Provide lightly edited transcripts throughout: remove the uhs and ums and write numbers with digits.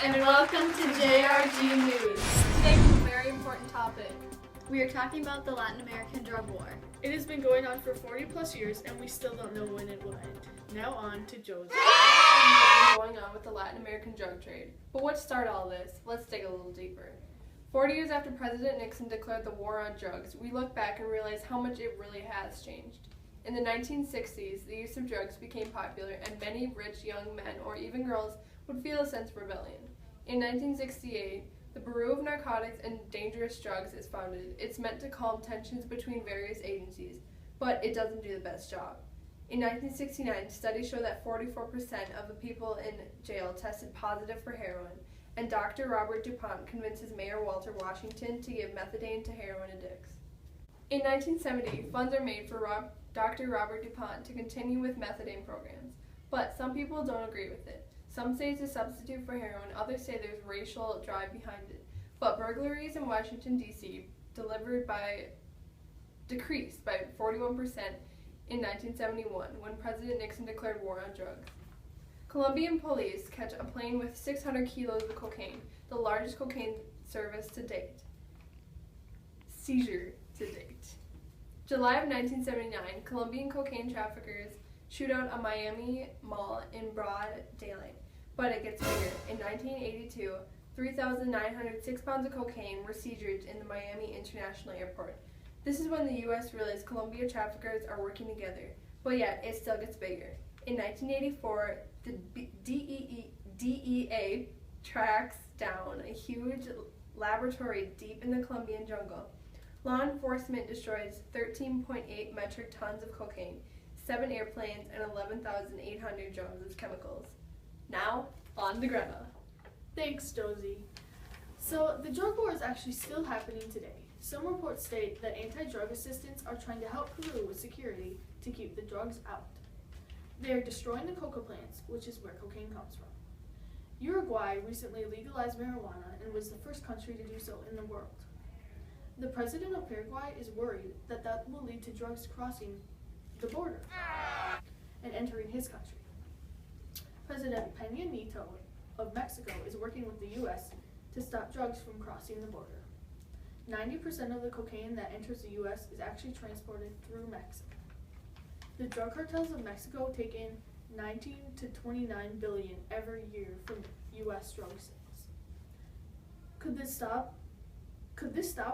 and welcome to JRG News. Today is a very important topic. We are talking about the Latin American drug war. It has been going on for 40 plus years and we still don't know when it will end. Now on to Josie. Going on with the Latin American drug trade. But what started all this? Let's dig a little deeper. 40 years after President Nixon declared the war on drugs, we look back and realize how much it really has changed. In the 1960s, the use of drugs became popular and many rich young men or even girls would feel a sense of rebellion. In 1968, the Bureau of Narcotics and Dangerous Drugs is founded. It's meant to calm tensions between various agencies, but it doesn't do the best job. In 1969, studies show that 44% of the people in jail tested positive for heroin, and Dr. Robert DuPont convinces Mayor Walter Washington to give methadone to heroin addicts. In 1970, funds are made for Dr. Robert DuPont to continue with methadone programs, but some people don't agree with it. Some say it's a substitute for heroin, others say there's racial drive behind it. But burglaries in Washington, D.C. decreased by 41% in 1971 when President Nixon declared war on drugs. Colombian police catch a plane with 600 kilos of cocaine, the largest cocaine seizure to date. July of 1979, Colombian cocaine traffickers shoot out a Miami mall in broad daylight. But it gets bigger. In 1982, 3,906 pounds of cocaine were seized in the Miami International Airport. This is when the U.S. realized Colombia traffickers are working together, but yet it still gets bigger. In 1984, the DEA tracks down a huge laboratory deep in the Colombian jungle. Law enforcement destroys 13.8 metric tons of cocaine, 7 airplanes, and 11,800 drums of chemicals. Now, on to Greta. Thanks, Josie. So, the drug war is actually still happening today. Some reports state that anti-drug assistants are trying to help Peru with security to keep the drugs out. They are destroying the coca plants, which is where cocaine comes from. Uruguay recently legalized marijuana and was the first country to do so in the world. The president of Paraguay is worried that that will lead to drugs crossing the border and entering his country. President Peña Nieto of Mexico is working with the U.S. to stop drugs from crossing the border. 90% of the cocaine that enters the U.S. is actually transported through Mexico. The drug cartels of Mexico take in 19 to 29 billion every year from U.S. drug sales. Could this stop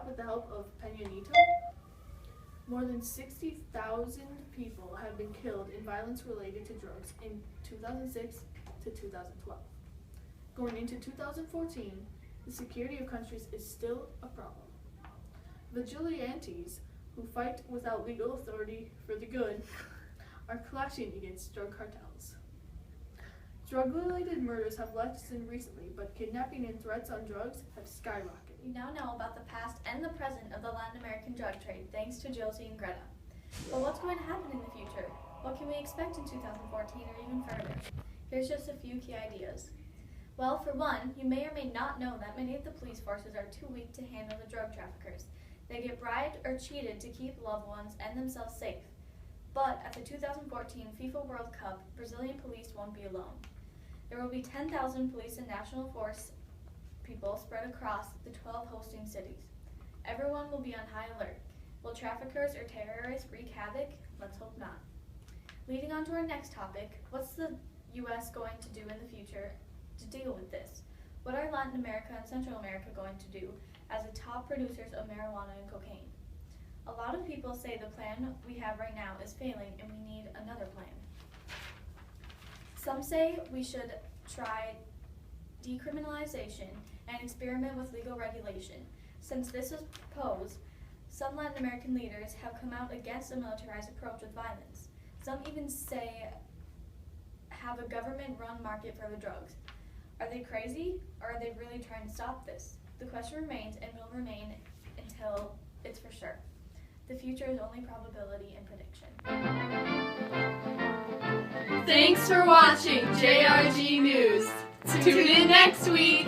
with the help of Peña Nieto? More than 60,000 people have been killed in violence related to drugs in 2006 to 2012. Going into 2014, the security of countries is still a problem. Vigilantes, who fight without legal authority for the good, are clashing against drug cartels. Drug-related murders have lessened recently, but kidnapping and threats on drugs have skyrocketed. We now know about the past and the present of the Latin American drug trade, thanks to Josie and Greta. But what's going to happen in the future? What can we expect in 2014 or even further? Here's just a few key ideas. Well, for one, you may or may not know that many of the police forces are too weak to handle the drug traffickers. They get bribed or cheated to keep loved ones and themselves safe. But at the 2014 FIFA World Cup, Brazilian police won't be alone. There will be 10,000 police and national force people spread across the 12 hosting cities. Everyone will be on high alert. Will traffickers or terrorists wreak havoc? Let's hope not. Leading on to our next topic, what's the U.S. going to do in the future to deal with this? What are Latin America and Central America going to do as the top producers of marijuana and cocaine? A lot of people say the plan we have right now is failing and we need another plan. Some say we should try decriminalization and experiment with legal regulation. Since this is proposed, some Latin American leaders have come out against a militarized approach with violence. Some even say have a government-run market for the drugs. Are they crazy, or are they really trying to stop this? The question remains and will remain until it's for sure. The future is only probability and prediction. Thanks for watching JRG News. Tune in next week.